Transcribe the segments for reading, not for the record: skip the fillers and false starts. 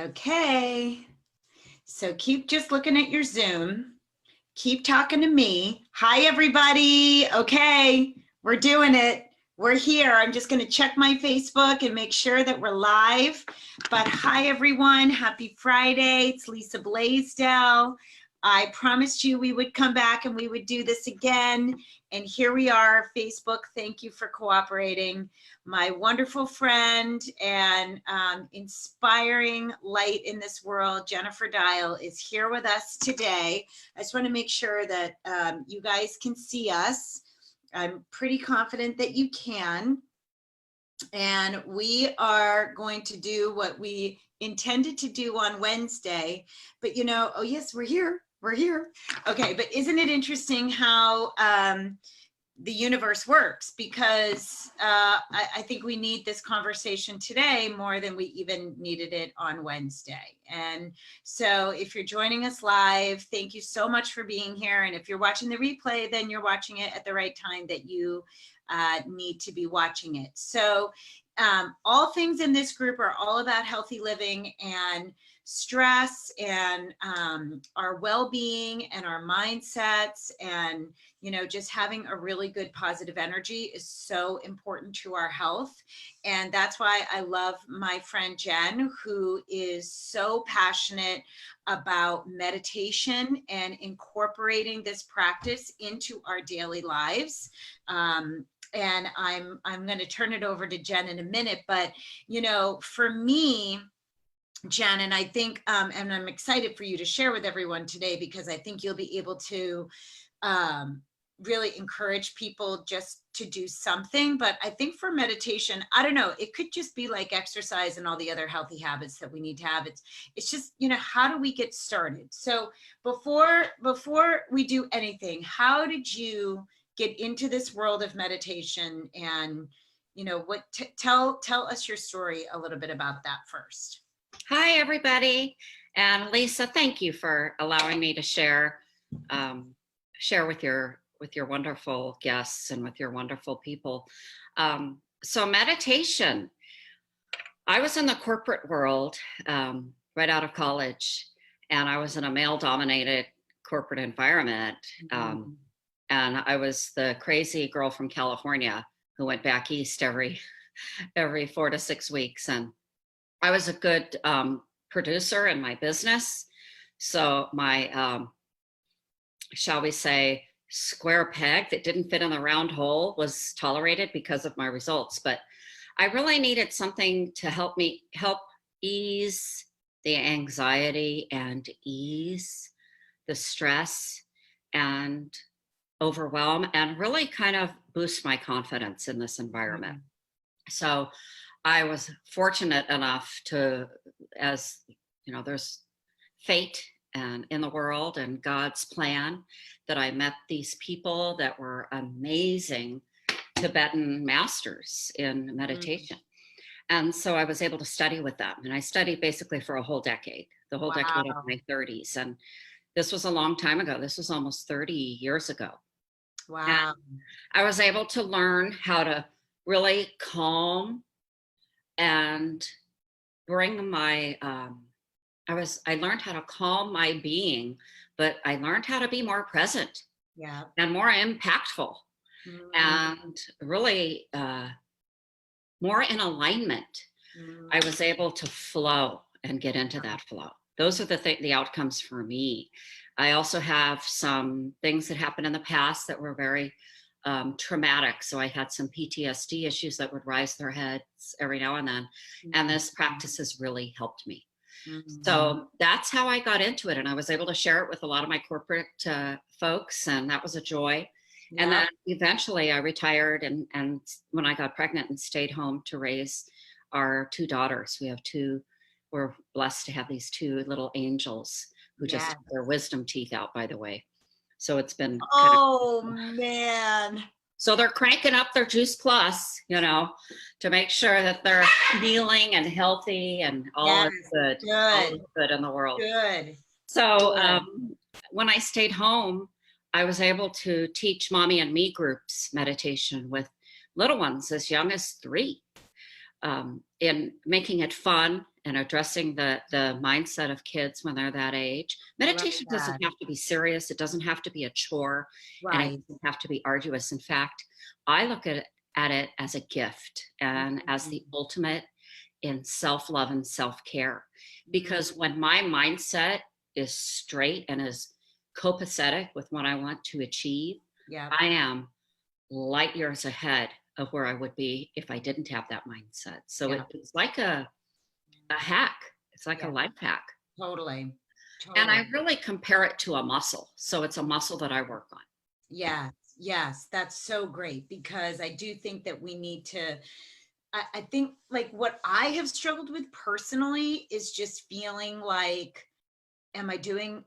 Okay, so keep just looking at your Zoom. Keep talking to me. Hi, everybody. Okay, we're doing it. We're here. I'm just going to check my Facebook and make sure that we're live. But hi, everyone. Happy Friday. It's Lisa Blaisdell. I promised you we would come back and we would do this again. And here we are, Facebook. Thank you for cooperating. My wonderful friend and inspiring light in this world, Jennifer Dial, is here with us today. I just want to make sure that you guys can see us. I'm pretty confident that you can. And we are going to do what we intended to do on Wednesday. But oh yes, we're here. We're here. Okay, but isn't it interesting how the universe works? Because I think we need this conversation today more than we even needed it on Wednesday. And so if you're joining us live, thank you so much for being here. And if you're watching the replay, then you're watching it at the right time that you need to be watching it. So all things in this group are all about healthy living and stress and our well-being and our mindsets, and just having a really good positive energy is so important to our health. And that's why I love my friend Jen, who is so passionate about meditation and incorporating this practice into our daily lives. And I'm going to turn it over to Jen in a minute, but for me, Jen, and I think, and I'm excited for you to share with everyone today, because I think you'll be able to really encourage people just to do something. But I think for meditation, I don't know, it could just be like exercise and all the other healthy habits that we need to have. It's just, how do we get started? So before we do anything, how did you get into this world of meditation? And tell us your story a little bit about that first. Hi, everybody. And Lisa, thank you for allowing me to share with your wonderful guests and with your wonderful people. So meditation, I was in the corporate world right out of college, and I was in a male-dominated corporate environment. And I was the crazy girl from California who went back east every 4 to 6 weeks. And I was a good producer in my business. So my, shall we say, square peg that didn't fit in the round hole was tolerated because of my results. But I really needed something to help ease the anxiety and ease the stress and overwhelm, and really kind of boost my confidence in this environment. So I was fortunate enough to, as there's fate and in the world and God's plan, that I met these people that were amazing Tibetan masters in meditation. And so I was able to study with them. And I studied basically for a whole decade, the whole decade of my 30s. And this was a long time ago. This was almost 30 years ago. Wow. And I was able to learn how to really calm and bring my, I learned how to calm my being, but I learned how to be more present and more impactful and really more in alignment. I was able to flow and get into that flow. Those are the outcomes for me. I also have some things that happened in the past that were very traumatic. So I had some PTSD issues that would rise their heads every now and then. And this practice has really helped me. So that's how I got into it. And I was able to share it with a lot of my corporate folks, and that was a joy. And then eventually I retired, and when I got pregnant, and stayed home to raise our 2 daughters. We're blessed to have these 2 little angels who just had their wisdom teeth out, by the way. So it's been man. So they're cranking up their Juice Plus, to make sure that they're healing and healthy and all is good. All is good in the world. Good. So when I stayed home, I was able to teach mommy and me groups meditation with little ones as young as 3. in making it fun and addressing the mindset of kids when they're that age. Meditation doesn't have to be serious. It doesn't have to be a chore, and it doesn't have to be arduous. In fact, I look at it as a gift and as the ultimate in self-love and self-care. Because when my mindset is straight and is copacetic with what I want to achieve, I am light years ahead of where I would be if I didn't have that mindset. So it's like a hack. It's like a life hack. Totally. And I really compare it to a muscle. So it's a muscle that I work on. Yes, that's so great, because I do think that we need to, I think like what I have struggled with personally is just feeling like, am I doing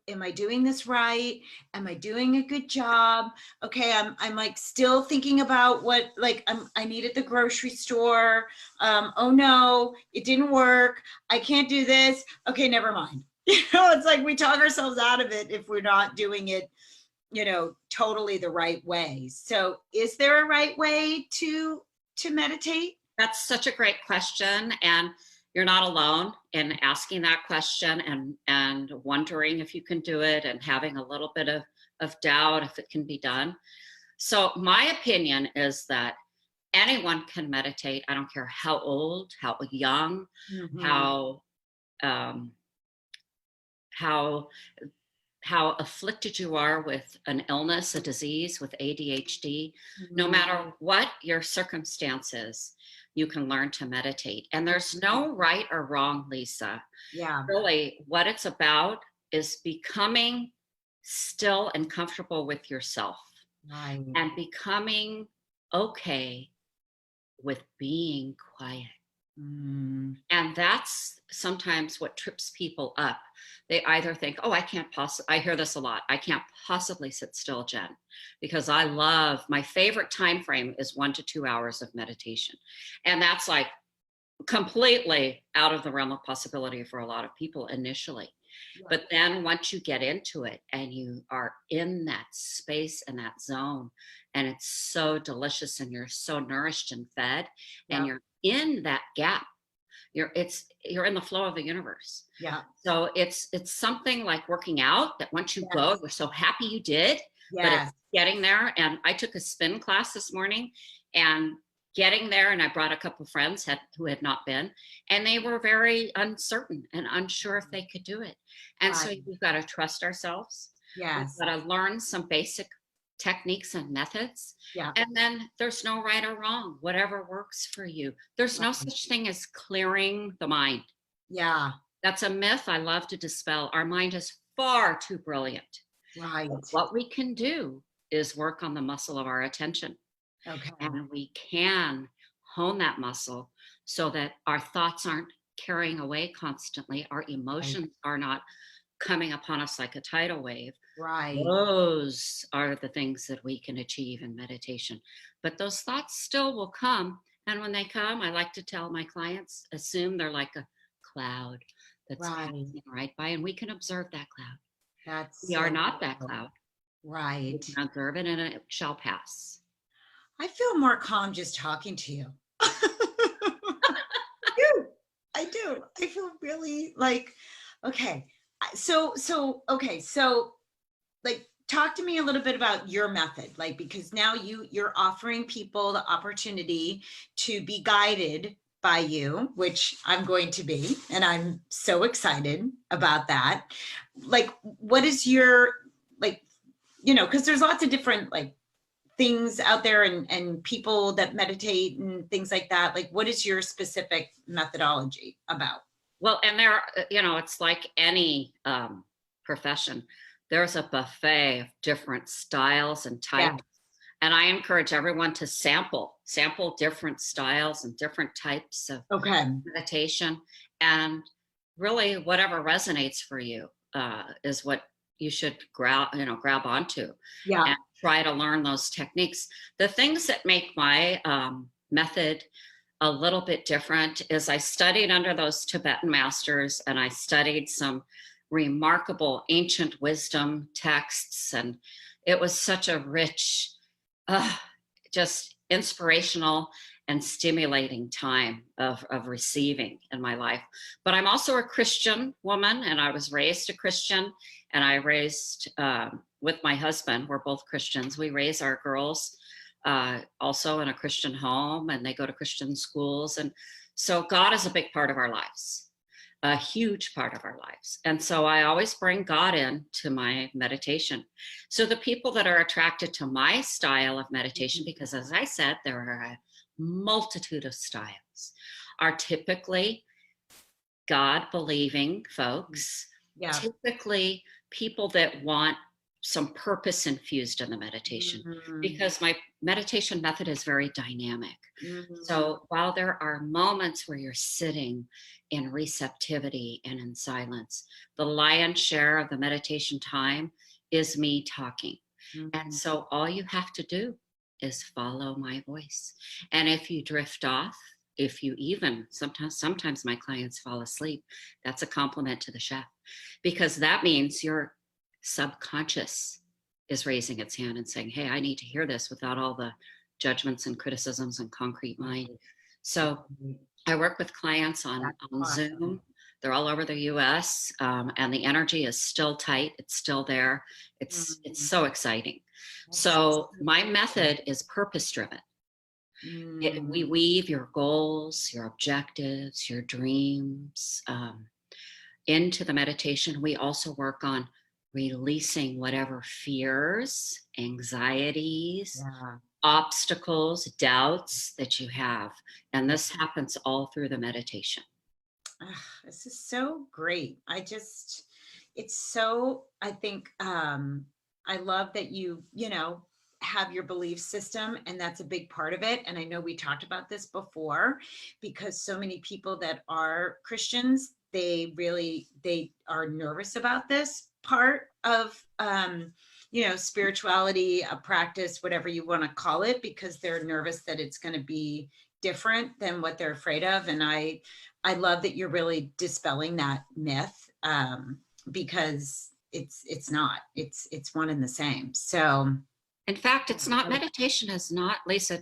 this right? Am I doing a good job? Okay, I'm like still thinking about what, like I need at the grocery store. Oh no, it didn't work. I can't do this. Okay, never mind. It's like we talk ourselves out of it if we're not doing it, totally the right way. So is there a right way to meditate? That's such a great question. And you're not alone in asking that question and wondering if you can do it and having a little bit of doubt if it can be done. So my opinion is that anyone can meditate. I don't care how old, how young, how afflicted you are with an illness, a disease, with ADHD. No matter what your circumstances, you can learn to meditate. And there's no right or wrong, Lisa. Really, what it's about is becoming still and comfortable with yourself, and becoming okay with being quiet. And that's sometimes what trips people up. They either think, oh, I hear this a lot, I can't possibly sit still, Jen, because my favorite time frame is 1 to 2 hours of meditation. And that's like completely out of the realm of possibility for a lot of people initially. But then once you get into it and you are in that space and that zone, and it's so delicious and you're so nourished and fed, and you're in that gap, you're in the flow of the universe. So it's something like working out that once you go, you're so happy you did, but it's getting there. And I took a spin class this morning, and getting there, and I brought a couple of friends who had not been, and they were very uncertain and unsure if they could do it. And so we've got to trust ourselves. We've got to learn some basic techniques and methods. And then there's no right or wrong, whatever works for you. There's no such thing as clearing the mind. That's a myth I love to dispel. Our mind is far too brilliant. What we can do is work on the muscle of our attention. And we can hone that muscle so that our thoughts aren't carrying away constantly. Our emotions are not coming upon us like a tidal wave. Those are the things that we can achieve in meditation. But those thoughts still will come. And when they come, I like to tell my clients, assume they're like a cloud that's passing right by, and we can observe that cloud. We are not that cloud. We can observe it, and it shall pass. I feel more calm just talking to you. I do. I feel really like, okay. So like, talk to me a little bit about your method, like, because now you're offering people the opportunity to be guided by you, which I'm going to be, and I'm so excited about that. Like, what is your, like, because there's lots of different like things out there and people that meditate and things like that. Like, what is your specific methodology about? Well, and there, it's like any profession. There's a buffet of different styles and types. And I encourage everyone to sample different styles and different types of meditation. And really, whatever resonates for you is what you should grab onto. And try to learn those techniques. The things that make my method a little bit different is I studied under those Tibetan masters, and I studied some remarkable ancient wisdom texts, and it was such a rich, just inspirational and stimulating time of receiving in my life. But I'm also a Christian woman, and I was raised a Christian, and I raised with my husband, we're both Christians. We raise our girls also in a Christian home, and they go to Christian schools. And so God is a big part of our lives, a huge part of our lives. And so I always bring God into my meditation. So the people that are attracted to my style of meditation, because as I said, there are a multitude of styles, are typically God-believing folks, Yeah. typically people that want some purpose infused in the meditation, because my meditation method is very dynamic. So while there are moments where you're sitting in receptivity and in silence, the lion's share of the meditation time is me talking. And so all you have to do is follow my voice. And if you drift off, if you even, sometimes my clients fall asleep, that's a compliment to the chef, because that means your subconscious is raising its hand and saying, hey, I need to hear this without all the judgments and criticisms and concrete mind. So I work with clients on Zoom. They're all over the US, and the energy is still tight. It's still there. It's so exciting. So my method is purpose driven. We weave your goals, your objectives, your dreams into the meditation. We also work on releasing whatever fears, anxieties, obstacles, doubts that you have. And this happens all through the meditation. This is so great. It's so, I think, I love that you have your belief system, and that's a big part of it. And I know we talked about this before, because so many people that are Christians, they are nervous about this part of, spirituality, a practice, whatever you want to call it, because they're nervous that it's going to be different than what they're afraid of. And I love that you're really dispelling that myth, because it's not, it's one and the same. So in fact, it's not, meditation is not, Lisa,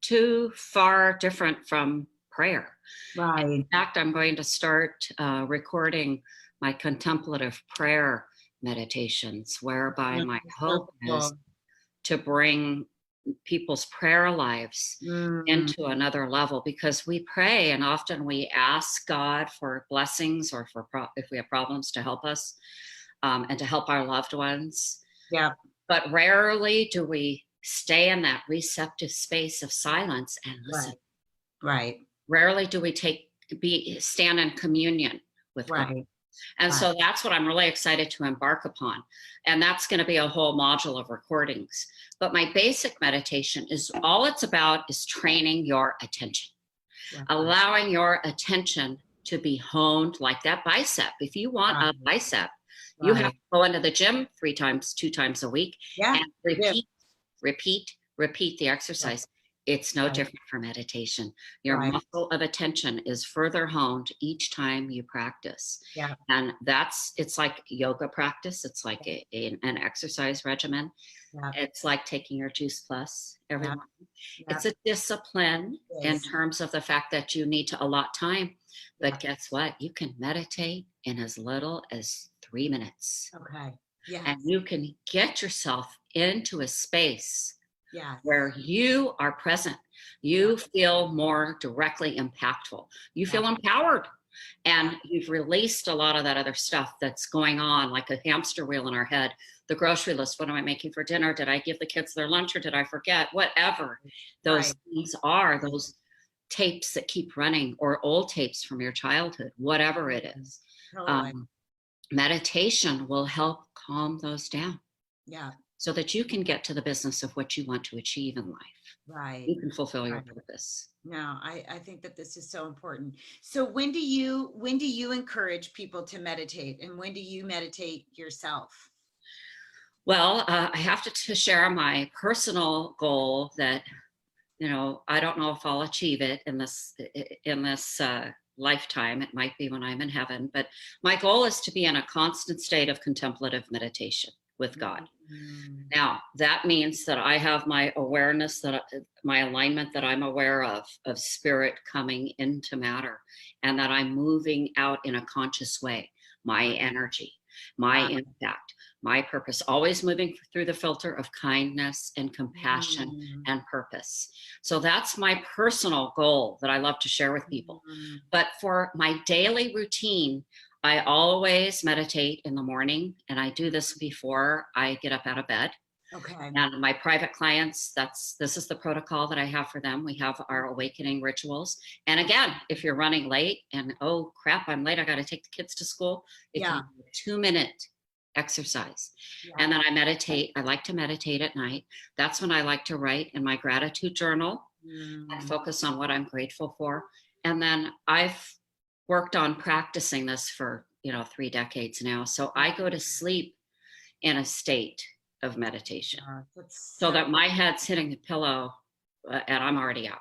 too far different from prayer. Right. In fact, I'm going to start recording my contemplative prayer meditations, whereby my hope is to bring people's prayer lives into another level, because we pray and often we ask God for blessings, or if we have problems, to help us and to help our loved ones. Yeah. But rarely do we stay in that receptive space of silence and listen. Right. Rarely do we stand in communion with God. And so that's what I'm really excited to embark upon. And that's going to be a whole module of recordings. But my basic meditation is, all it's about is training your attention, allowing your attention to be honed like that bicep. If you want a bicep, you have to go into the gym 2 times a week, and repeat the exercise. It's no different for meditation. Your muscle of attention is further honed each time you practice. And it's like yoga practice. It's like an exercise regimen. It's like taking your Juice Plus every morning. It's a discipline in terms of the fact that you need to allot time. But guess what? You can meditate in as little as 3 minutes. And you can get yourself into a space where you are present. You feel more directly impactful. You feel empowered. And you've released a lot of that other stuff that's going on, like a hamster wheel in our head. The grocery list, what am I making for dinner? Did I give the kids their lunch, or did I forget? Whatever those things are, those tapes that keep running, or old tapes from your childhood, whatever it is. Meditation will help calm those down. So that you can get to the business of what you want to achieve in life. You can fulfill your purpose. No, I think that this is so important. So when do you encourage people to meditate, and when do you meditate yourself? Well, I have to share my personal goal that, I don't know if I'll achieve it in this lifetime. It might be when I'm in heaven, but my goal is to be in a constant state of contemplative meditation. with God. Mm. Now, that means that I have my awareness, my alignment that I'm aware of spirit coming into matter, and that I'm moving out in a conscious way, my energy, my Wow. impact, my purpose, always moving through the filter of kindness and compassion Mm. and purpose. So that's my personal goal that I love to share with people. Mm. But for my daily routine, I always meditate in the morning, and I do this before I get up out of bed. Okay. And my private clients, this is the protocol that I have for them. We have our awakening rituals. And again, if you're running late and, oh crap, I'm late, I got to take the kids to school, it Yeah. can be a 2-minute exercise. Yeah. And then I meditate. I like to meditate at night. That's when I like to write in my gratitude journal and Mm. focus on what I'm grateful for. And then I've worked on practicing this for 3 decades now. So I go to sleep in a state of meditation, Yeah, that's so so that my head's hitting the pillow and I'm already out.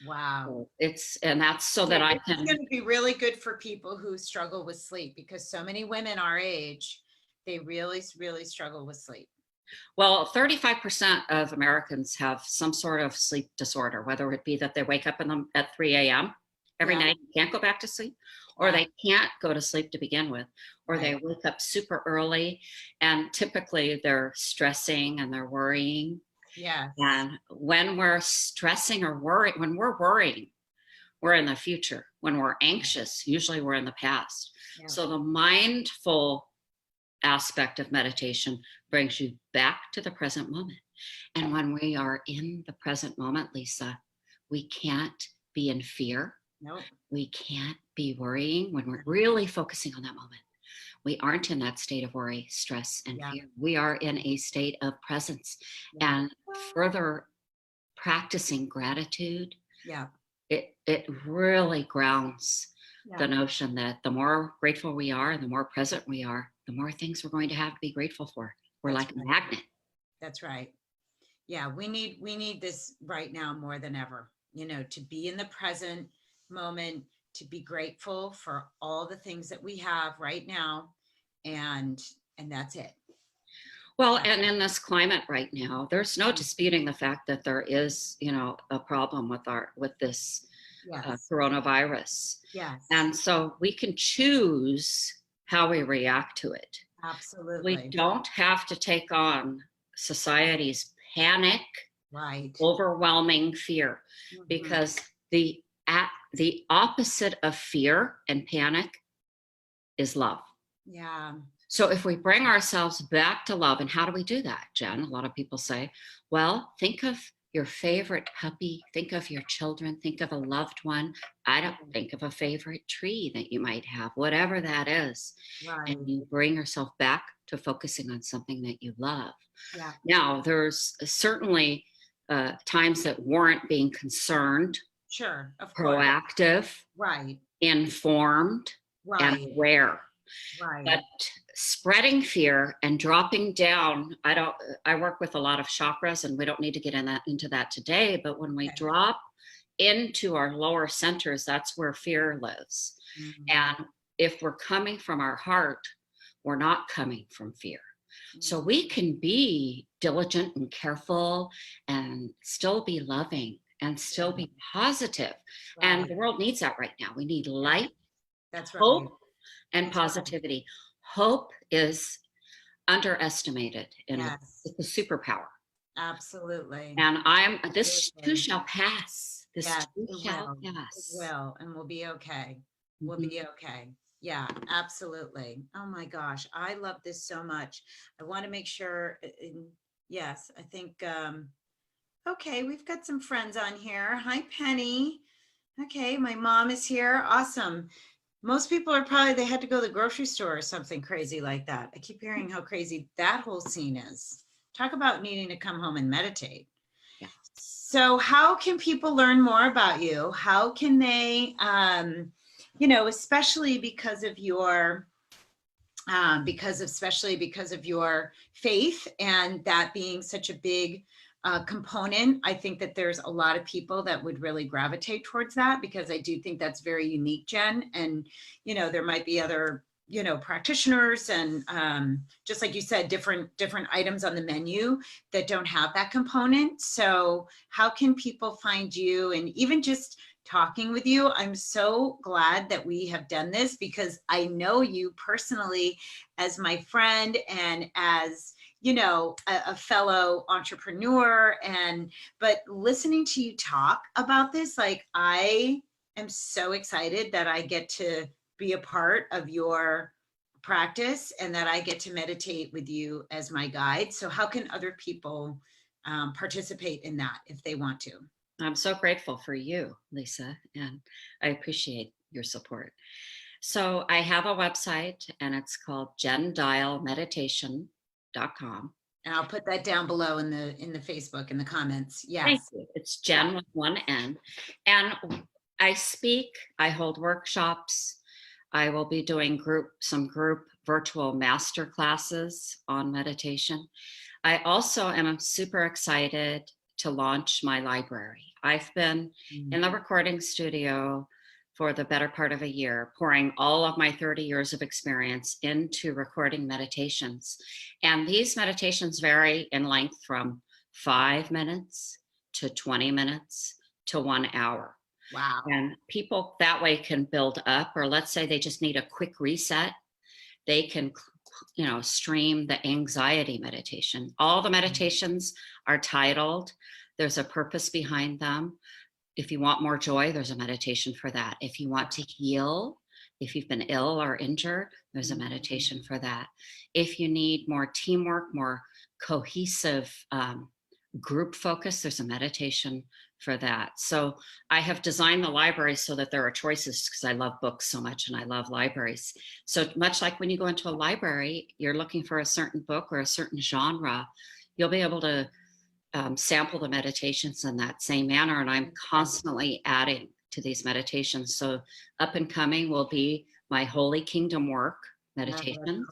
wow. So that's so that I This is can. going to be really good for people who struggle with sleep, because so many women our age, they really, really struggle with sleep. Well, 35% of Americans have some sort of sleep disorder, whether it be that they wake up at 3 a.m. every Yeah. night and can't go back to sleep, or Yeah. they can't go to sleep to begin with, or Right. they wake up super early, and typically they're stressing and they're worrying. Yes. And when we're stressing or worrying, when we're worrying, we're in the future. When we're anxious, usually we're in the past. Yeah. So the mindful aspect of meditation brings you back to the present moment. And when we are in the present moment, Lisa, we can't be in fear. Nope. We can't be worrying when we're really focusing on that moment. We aren't in that state of worry, stress, and Yeah. fear. We are in a state of presence. Yeah. And further practicing gratitude, Yeah. it really grounds Yeah. the notion that the more grateful we are and the more present we are, the more things we're going to have to be grateful for. We're That's like right. a magnet. That's right. Yeah, we need this right now more than ever, to be in the present moment, to be grateful for all the things that we have right now, and that's it. Well, and in this climate right now, there's no disputing the fact that there is, a problem with this Yes. coronavirus. Yes. And so we can choose how we react to it. Absolutely. We don't have to take on society's panic, Right. overwhelming fear, Mhm. because the opposite of fear and panic is love. Yeah. So if we bring ourselves back to love, and how do we do that, Jen? A lot of people say, well, think of your favorite puppy, think of your children, think of a loved one. I don't think of a favorite tree that you might have, whatever that is. Right. And you bring yourself back to focusing on something that you love. Yeah. Now, there's certainly times that warrant being concerned, Sure. Of course. proactive, Right. informed, and Right. aware. Right. But spreading fear and dropping down, I work with a lot of chakras, and we don't need to get into that today, but when we Okay. drop into our lower centers, that's where fear lives. Mhm. And if we're coming from our heart, we're not coming from fear. So we can be diligent and careful and still be loving and still be positive. And Right. the world needs that right now. We need light, That's right. hope, and That's right. positivity. Hope is underestimated, and Yes. it's a superpower. Absolutely. And this too Absolutely. shall pass. This Yes, too it shall will. It pass. will, and we'll be okay. We'll Mhm. be okay. Yeah, absolutely. Oh my gosh, I love this so much. I want to make sure, yes, I think, okay, we've got some friends on here. Hi, Penny. Okay, my mom is here. Awesome. Most people are probably, they had to go to the grocery store or something crazy like that. I keep hearing how crazy that whole scene is. Talk about needing to come home and meditate. Yeah. So how can people learn more about you? How can they, especially because of your, especially because of your faith, and that being such a big component, I think that there's a lot of people that would really gravitate towards that, because I do think that's very unique, Jen. And, there might be other practitioners and just like you said, different items on the menu that don't have that component. So how can people find you? And even just talking with you, I'm so glad that we have done this, because I know you personally as my friend and as a fellow entrepreneur. But listening to you talk about this, like, I am so excited that I get to be a part of your practice and that I get to meditate with you as my guide. So how can other people participate in that if they want to? I'm so grateful for you, Lisa, and I appreciate your support. So I have a website, and it's called jendialmeditation.com. And I'll put that down below in the Facebook, in the comments. Thank Yes. you. It's Jen with one N. And I speak, I hold workshops. I will be doing some group virtual master classes on meditation. I also am super excited to launch my library. I've been in the recording studio for the better part of a year, pouring all of my 30 years of experience into recording meditations. And these meditations vary in length from 5 minutes to 20 minutes to 1 hour. Wow. And people that way can build up, or let's say they just need a quick reset. They can, stream the anxiety meditation. All the meditations are titled. There's a purpose behind them. If you want more joy, there's a meditation for that. If you want to heal, if you've been ill or injured, there's a meditation for that. If you need more teamwork, more cohesive group focus, there's a meditation for that. So I have designed the library so that there are choices, because I love books so much and I love libraries. So much like when you go into a library, you're looking for a certain book or a certain genre, you'll be able to sample the meditations in that same manner. And I'm constantly adding to these meditations. So up and coming will be my Holy Kingdom work meditations,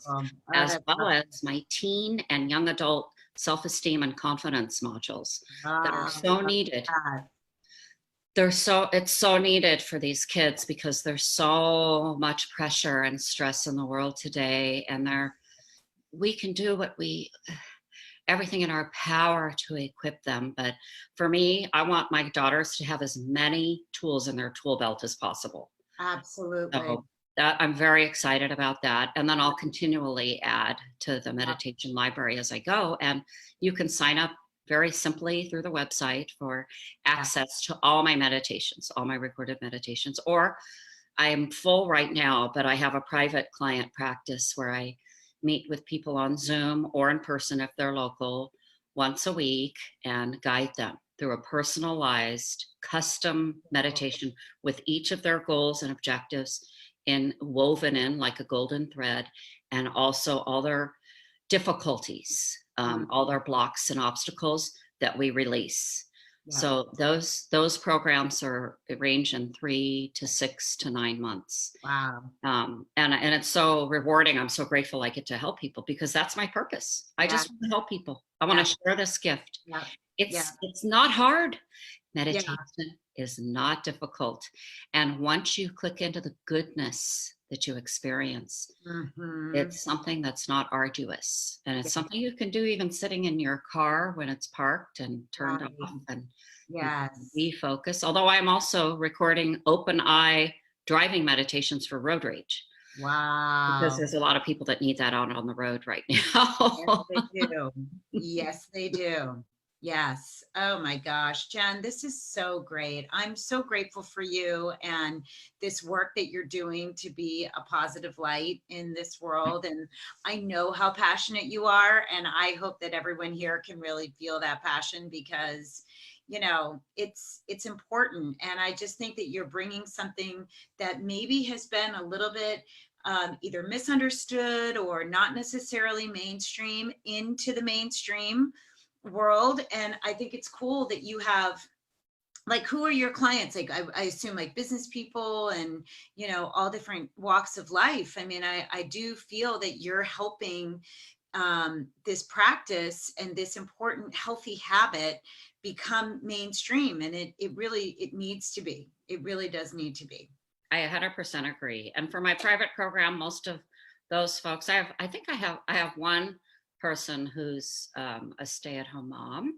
as well as my teen and young adult self-esteem and confidence modules that are so needed. It's so needed for these kids, because there's so much pressure and stress in the world today, and we can do everything in our power to equip them. But for me, I want my daughters to have as many tools in their tool belt as possible. Absolutely. So I'm very excited about that. And then I'll continually add to the meditation library as I go. And you can sign up very simply through the website for access to all my meditations, all my recorded meditations. Or I am full right now, but I have a private client practice where I meet with people on Zoom or in person if they're local once a week and guide them through a personalized custom meditation with each of their goals and objectives woven in like a golden thread, and also all their difficulties, all their blocks and obstacles that we release. Yeah. So those programs range in 3 to 6 to 9 months. Wow. And it's so rewarding. I'm so grateful I get to help people, because that's my purpose. I just want to help people. I want to share this gift. Yeah. It's not hard. Meditation is not difficult. And once you click into the goodness that you experience, it's something that's not arduous. And it's something you can do even sitting in your car when it's parked and turned off, and refocus. Although I'm also recording open eye driving meditations for road rage. Wow. Because there's a lot of people that need that out on the road right now. Yes, they do. Yes, they do. Yes. Oh my gosh, Jen, this is so great. I'm so grateful for you and this work that you're doing to be a positive light in this world. And I know how passionate you are. And I hope that everyone here can really feel that passion, because it's important. And I just think that you're bringing something that maybe has been a little bit either misunderstood or not necessarily mainstream into the mainstream world. And I think it's cool that you have, like, who are your clients? Like, I assume like business people and, all different walks of life. I mean, I do feel that you're helping this practice and this important healthy habit become mainstream. And it needs to be. It really does need to be. I 100% agree. And for my private program, most of those folks. I think I have one person who's a stay-at-home mom,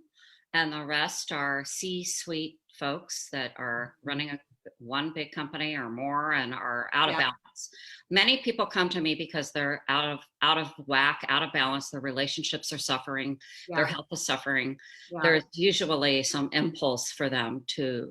and the rest are C-suite folks that are running one big company or more and are out of Yeah. balance. Many people come to me because they're out of whack, out of balance. Their relationships are suffering, their Yeah. health is suffering. Yeah. There's usually some impulse for them to,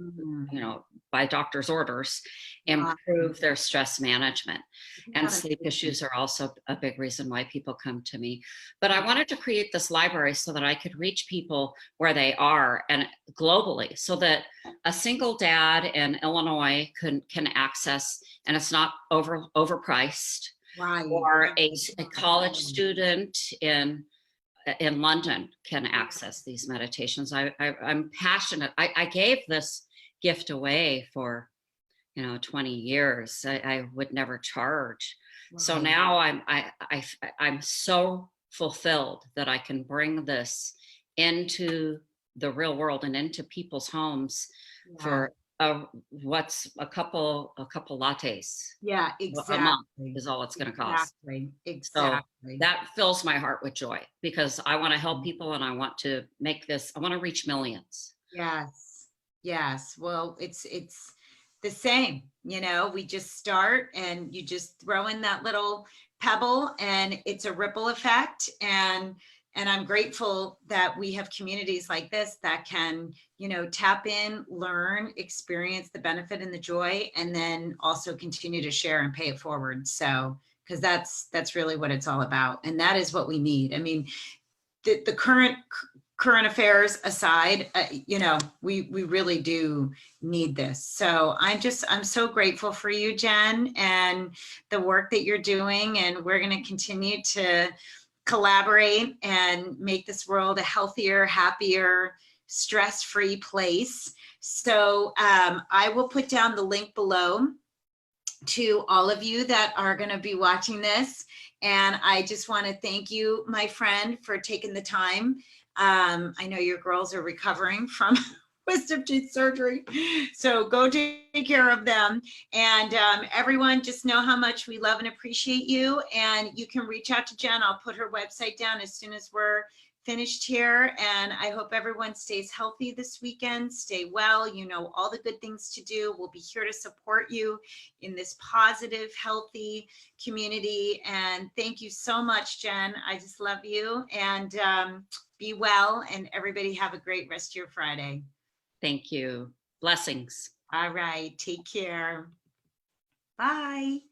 Mhm. by doctor's orders, Right. improve their stress management. And Gotta sleep be- issues are also a big reason why people come to me. But I wanted to create this library so that I could reach people where they are and globally, so that a single dad in Illinois can access, and it's not overpriced, Right. or a college student in London can access these meditations. I'm passionate. I gave this gift away for 20 years. I would never charge. So Right. now I'm so fulfilled that I can bring this into the real world and into people's homes Yeah. for what's a couple lattes Yeah, a month exactly. is all it's going to cost. Exactly. So Exactly. that fills my heart with joy, because I want to help people and I want to I want to reach millions. Yes. Yes. Well, it's the same, we just start and you just throw in that little pebble and it's a ripple effect. And I'm grateful that we have communities like this that can, tap in, learn, experience the benefit and the joy, and then also continue to share and pay it forward. So, because that's really what it's all about. And that is what we need. I mean, the current affairs aside, we really do need this. So I'm so grateful for you, Jen, and the work that you're doing. And we're going to continue to collaborate and make this world a healthier, happier, stress-free place. So I will put down the link below to all of you that are going to be watching this. And I just want to thank you, my friend, for taking the time. I know your girls are recovering from wisdom teeth surgery, so go take care of them. And everyone, just know how much we love and appreciate you. And you can reach out to Jen. I'll put her website down as soon as we're finished here. And I hope everyone stays healthy this weekend. Stay well. All the good things to do. We'll be here to support you in this positive, healthy community. And thank you so much, Jen. I just love you. And be well. And everybody have a great rest of your Friday. Thank you. Blessings. All right. Take care. Bye.